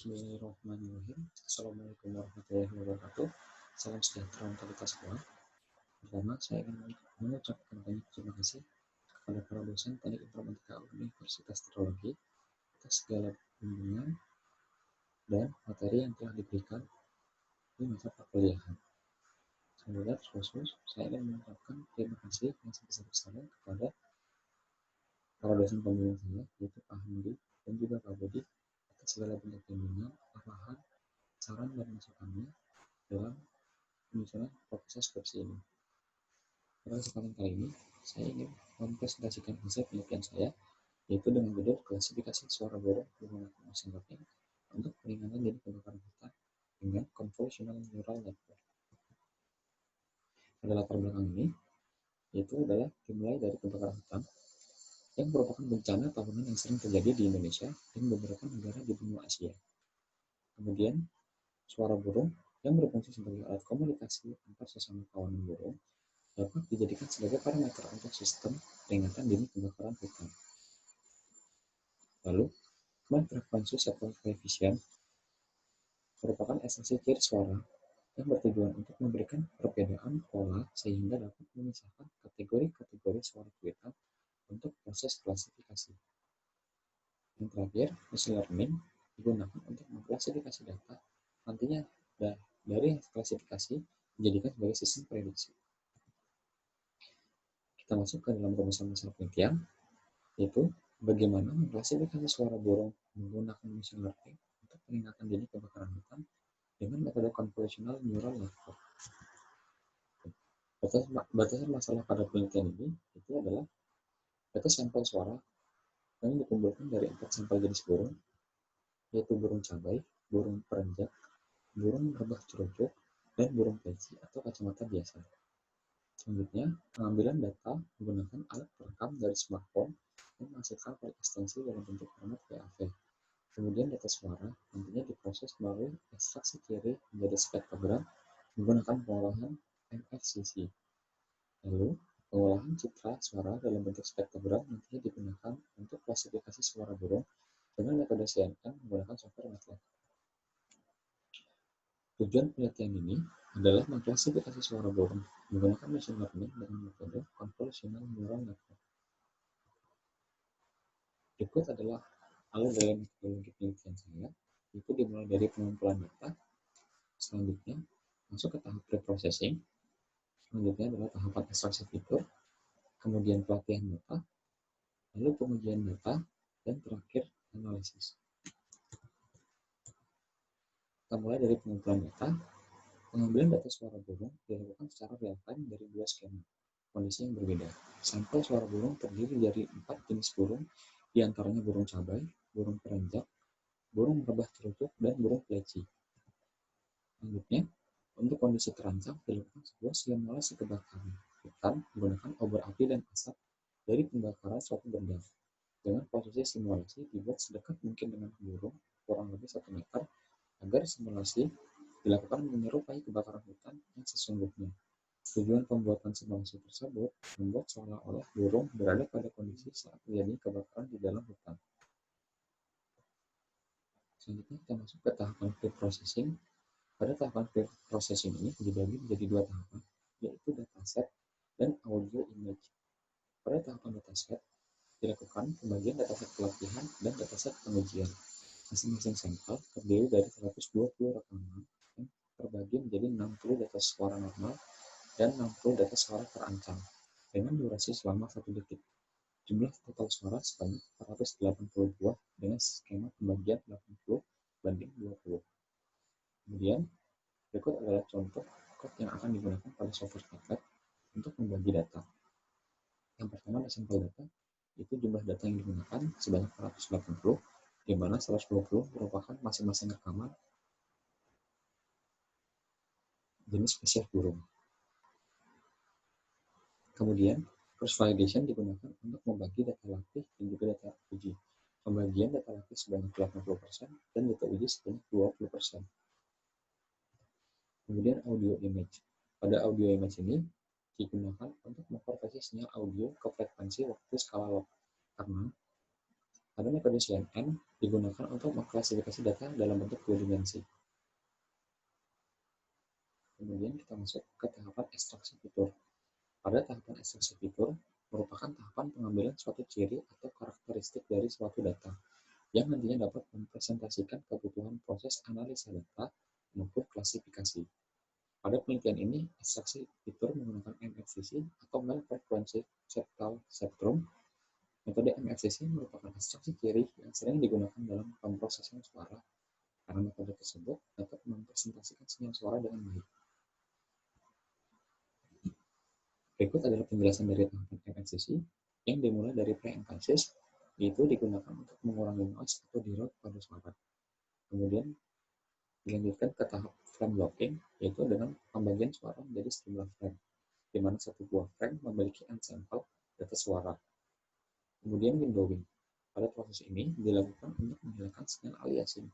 Bismillahirrahmanirrahim. Assalamualaikum warahmatullahi wabarakatuh. Salam sejahtera untuk kita semua. Pertama, saya ingin mengucapkan banyak terima kasih kepada para dosen Teknik Informatika Universitas Teknologi atas segala bimbingan dan materi yang telah diberikan di masa perkuliahan. Semoga khusus saya ingin mengucapkan terima kasih yang sebesar-besarnya kepada para dosen pembimbing saya, yaitu Pak Hamdi dan juga Pak Budi, atas segala bentuk bimbingan, arahan, saran dan masukannya dalam penyusunan proses skripsi ini. Pada kesempatan kali ini, saya ingin mempresentasikan hasil penelitian saya, yaitu dengan judul klasifikasi suara burung menggunakan machine learning untuk peringanan dari kebakaran hutan dengan convolutional neural network. Pada latar belakang ini, yaitu adalah dimulai dari kebakaran hutan yang merupakan bencana tahunan yang sering terjadi di Indonesia dan beberapa negara di benua Asia. Kemudian, suara burung yang berfungsi sebagai alat komunikasi antar sesama kawanan burung dapat dijadikan sebagai parameter untuk sistem peringatan dini kebakaran hutan. Lalu, band frekuensi atau koefisien merupakan esensi ciri suara yang bertujuan untuk memberikan perbedaan pola sehingga dapat memisahkan kategori-kategori suara cuitan untuk proses klasifikasi. Yang terakhir, machine learning digunakan untuk mengklasifikasi data, nantinya dari klasifikasi dijadikan sebagai sistem prediksi. Kita masuk ke dalam rumusan masalah penelitian, yaitu bagaimana mengklasifikasi suara burung menggunakan machine learning untuk peringatan dini kebakaran hutan dengan metode convolutional neural network. Batasan masalah pada penelitian ini itu adalah data sampel suara yang dikumpulkan dari 4 sampel jenis burung, yaitu burung cabai, burung perenjak, burung merebah cerucuk, dan burung peci atau kacamata biasa. Selanjutnya, pengambilan data menggunakan alat perekam dari smartphone yang menghasilkan file ekstensi dalam bentuk format WAV. Kemudian data suara nantinya diproses melalui ekstraksi ciri menjadi spektrogram menggunakan pengolahan MFCC. Lalu, pengolahan citra suara dalam bentuk spektrogram nantinya digunakan untuk klasifikasi suara burung dengan metode CNN menggunakan software MATLAB. Tujuan penelitian ini adalah mengklasifikasi suara burung menggunakan machine learning dengan metode convolutional neural network. Berikut adalah alur dari metodologi penelitian saya, itu dimulai dari pengumpulan data, selanjutnya masuk ke tahap preprocessing, selanjutnya adalah tahapan ekstraksi fitur, kemudian pelatihan data, lalu pengujian data, dan terakhir analisis. Kita mulai dari pengumpulan data. Pengambilan data suara burung dilakukan secara real-time dari 2 skema kondisi yang berbeda. Sampel suara burung terdiri dari 4 jenis burung, diantaranya burung cabai, burung perenjak, burung merebah cerucuk, dan burung pleci. Selanjutnya, untuk kondisi terancam dilakukan sebuah simulasi kebakaran hutan menggunakan obor api dan asap dari pembakaran suatu benda. Dengan posisi simulasi dibuat sedekat mungkin dengan burung, kurang lebih 1 meter, agar simulasi dilakukan menyerupai kebakaran hutan yang sesungguhnya. Tujuan pembuatan simulasi tersebut membuat seolah-olah burung berada pada kondisi saat terjadi kebakaran di dalam hutan. Selanjutnya kita masuk ke tahapan pre-processing. Pada tahapan pre-processing ini dibagi menjadi 2 tahapan, yaitu dataset dan audio image. Pada tahapan dataset dilakukan pembagian dataset pelatihan dan dataset pengujian. Masing-masing sampel terdiri dari 120 rekaman yang terbagi menjadi 60 data suara normal dan 60 data suara terancam dengan durasi selama 1 detik. Jumlah total suara sebanyak 480 buah dengan skema pembagian 80/20. Kemudian, berikut adalah contoh kode yang akan digunakan pada software MATLAB untuk membagi data. Yang pertama adalah sampel data, itu jumlah data yang digunakan sebanyak 480, di mana 120 merupakan masing-masing rekaman jenis spesies burung. Kemudian, cross validation digunakan untuk membagi data latih dan juga data uji. Pembagian data latih sebanyak 80% dan data uji sebanyak 20%. Kemudian audio image. Pada audio image ini digunakan untuk mengkonversi sinyal audio ke frekuensi waktu skala log, karena Pada metode CNN digunakan untuk mengklasifikasi data dalam bentuk dua dimensi. Kemudian kita masuk ke tahapan ekstraksi fitur. Pada tahapan ekstraksi fitur merupakan tahapan pengambilan suatu ciri atau karakteristik dari suatu data yang nantinya dapat mempresentasikan kebutuhan proses analisa data maupun klasifikasi. Pada penelitian ini, ekstraksi fitur menggunakan MFCC atau Mel Frequency Septal Spectrum. Metode MFCC merupakan ekstraksi ciri yang sering digunakan dalam pemrosesan suara karena metode tersebut dapat mempresentasikan sinyal suara dengan baik. Berikut adalah penjelasan dari tahapan MFCC yang dimulai dari pre-emphasis, yaitu digunakan untuk mengurangi noise atau derot pada suara. Kemudian dilanjutkan ke tahap frame blocking, yaitu dengan pembagian suara menjadi sejumlah frame, di mana satu buah frame memiliki ensemble data suara. Kemudian windowing. Pada proses ini dilakukan untuk menghilangkan sinyal aliasing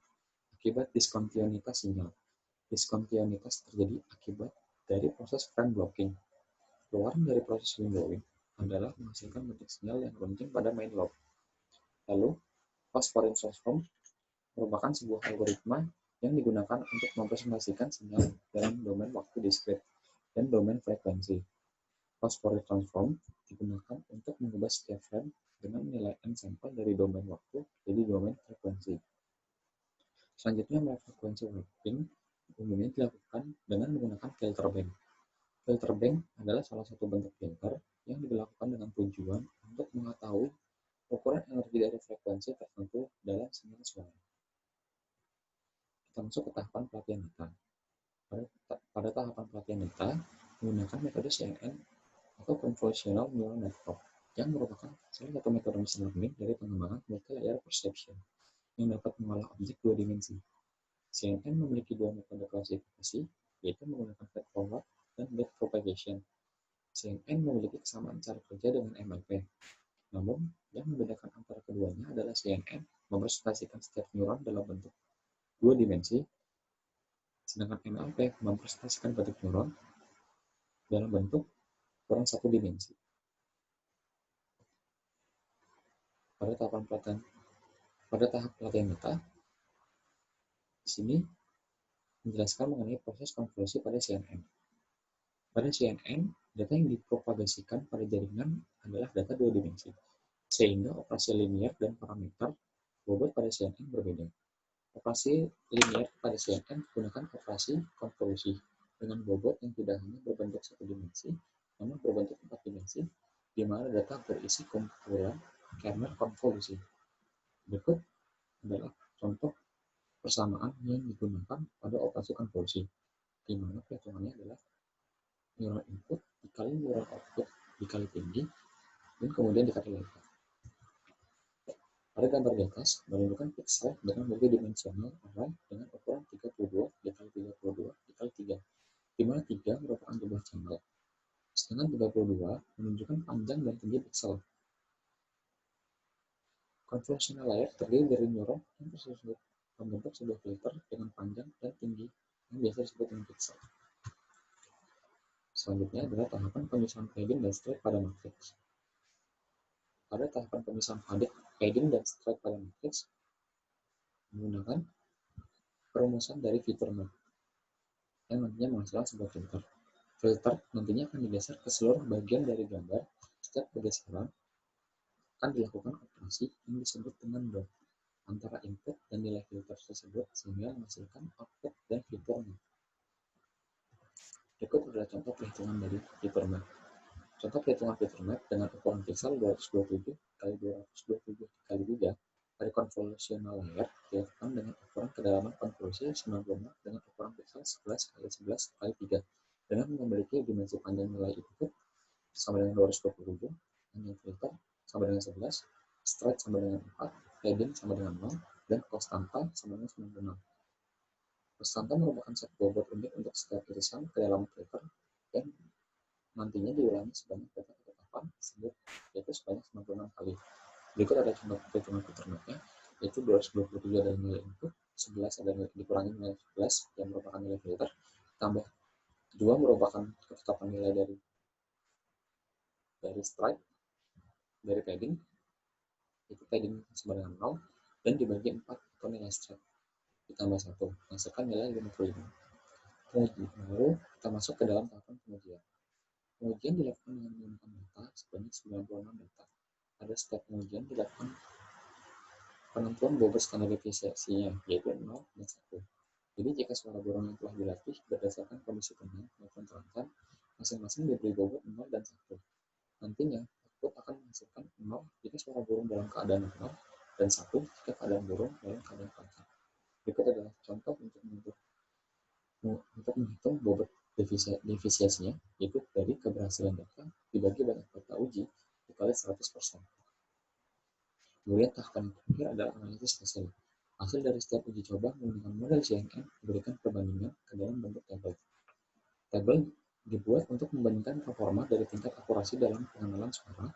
akibat diskontinuitas sinyal. Diskontinuitas terjadi akibat dari proses frame blocking. Keluaran dari proses windowing adalah menghasilkan bentuk sinyal yang runcing pada main lobe. Lalu, phosphorus transform merupakan sebuah algoritma yang digunakan untuk mempresentasikan sinyal dalam domain waktu diskrit dan domain frekuensi. Phosphorus transform digunakan untuk mengubah setiap frame dengan nilai n sampel dari domain waktu jadi domain frekuensi. Selanjutnya, frekuensi mapping umumnya dilakukan dengan menggunakan filter bank. Filter bank adalah salah satu bentuk filter yang dilakukan dengan tujuan untuk mengetahui ukuran energi dari frekuensi tertentu dalam sinyal suara. Kita masuk ke tahapan pelatihan data. Pada tahapan pelatihan data, menggunakan metode CNN atau Convolutional Neural Network yang merupakan salah satu metode machine learning dari pengembangan multi-layer perception yang dapat mengolah objek dua dimensi. CNN memiliki dua metode klasifikasi, yaitu menggunakan feed forward dan back propagation. CNN memiliki kesamaan cara kerja dengan MLP. Namun, yang membedakan antara keduanya adalah CNN mempresentasikan setiap neuron dalam bentuk dua dimensi, sedangkan MLP mempresentasikan bentuk neuron dalam bentuk ukuran satu dimensi. Pada tahap pelatihan data, di sini menjelaskan mengenai proses konvolusi pada CNN. Pada CNN, data yang dipropagasikan pada jaringan adalah data dua dimensi, sehingga operasi linear dan parameter bobot pada CNN berbeda. Operasi linear pada CNN menggunakan operasi konvolusi dengan bobot yang tidak hanya berbentuk satu dimensi, namun berbentuk empat dimensi, di mana data berisi kumpulan kernel konvolusi. Berikut adalah contoh persamaan yang digunakan pada operasi konvolusi, di mana perhitungannya adalah neural input dikali neural output dikali tinggi, dan kemudian dikali lebar. Pada gambar di atas menunjukkan pixel dengan multidimensional array dengan ukuran 32 dikali 32 dikali 3, di mana 3 merupakan jumlah channel. Sedangkan 32 menunjukkan panjang dan tinggi pixel. Convolutional layer terdiri dari neuron yang tersebut membentuk sebuah filter dengan panjang dan tinggi yang biasa disebut dengan pixel. Selanjutnya adalah tahapan pemisahan padding dan stripe pada matriks. Pada tahapan pemisahan padding dan stripe pada matriks menggunakan perumusan dari fitur map yang nantinya menghasilkan sebuah filter. Filter nantinya akan digeser ke seluruh bagian dari gambar. Setiap pergeseran akan dilakukan operasi yang disebut dengan dot antara input dan nilai filter tersebut sehingga menghasilkan output dan fitur map. Berikut adalah contoh perhitungan dari fitur map. Contoh perhitungan fitur map dengan ukuran pixel 227 x 227 x 3 pada convolutional layer dilakukan dengan ukuran kedalaman konvolusi 96 dengan ukuran pixel 11 x 11 x 3 dengan memiliki dimensi panjang nilai input sama dengan 227, panjang filter sama dengan 11, stripe sama dengan 4, padding sama dengan 0, dan konstanta sama dengan 96. Konstanta merupakan set bobot unik untuk setiap irisan ke dalam filter yang nantinya diulangi sebanyak data ketetapan tersebut, yaitu sebanyak 96 kali. Berikut ada contoh perhitungan fitur mapnya, yaitu 227 adalah nilai input, 11 adalah dikurangi nilai 11 yang merupakan nilai filter, tambah 2 merupakan ketetapan nilai dari stripe, dari padding, Itu P sama dengan 0, dan dibagi 4 atau nilai straight, ditambah 1, menghasilkan nilai 55. Lalu kita masuk ke dalam tahapan pengujian. Pengujian dilakukan dengan menggunakan data sebanyak 96 data. Pada setiap pengujian dilakukan penentuan bobot standar deviasinya, yaitu 0 dan 1. Jadi jika suara burung yang telah dilatih berdasarkan kondisi tenang maupun terancam, masing-masing diberi bobot 0 dan 1. Nantinya, output akan menghasilkan 0 jika suara burung dalam keadaan normal dan 1 jika keadaan burung dalam keadaan terancam. Berikut adalah contoh untuk menghitung bobot defisiasinya, yaitu dari keberhasilan data dibagi banyak data uji dikali 100%. Kemudian tahapan yang terakhir adalah analisis hasil. Hasil dari setiap uji coba menggunakan model CNN diberikan perbandingan ke dalam bentuk tabel. Tabel dibuat untuk membandingkan performa dari tingkat akurasi dalam pengenalan suara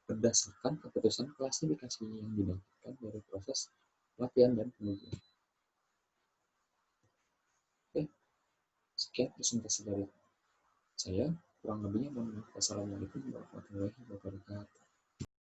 berdasarkan keputusan klasifikasi yang didapatkan dari proses latihan dan pengujian. Oke, sekian presentasi dari saya. Kurang lebihnya mohon maaf. Wassalamualaikum warahmatullahi wabarakatuh.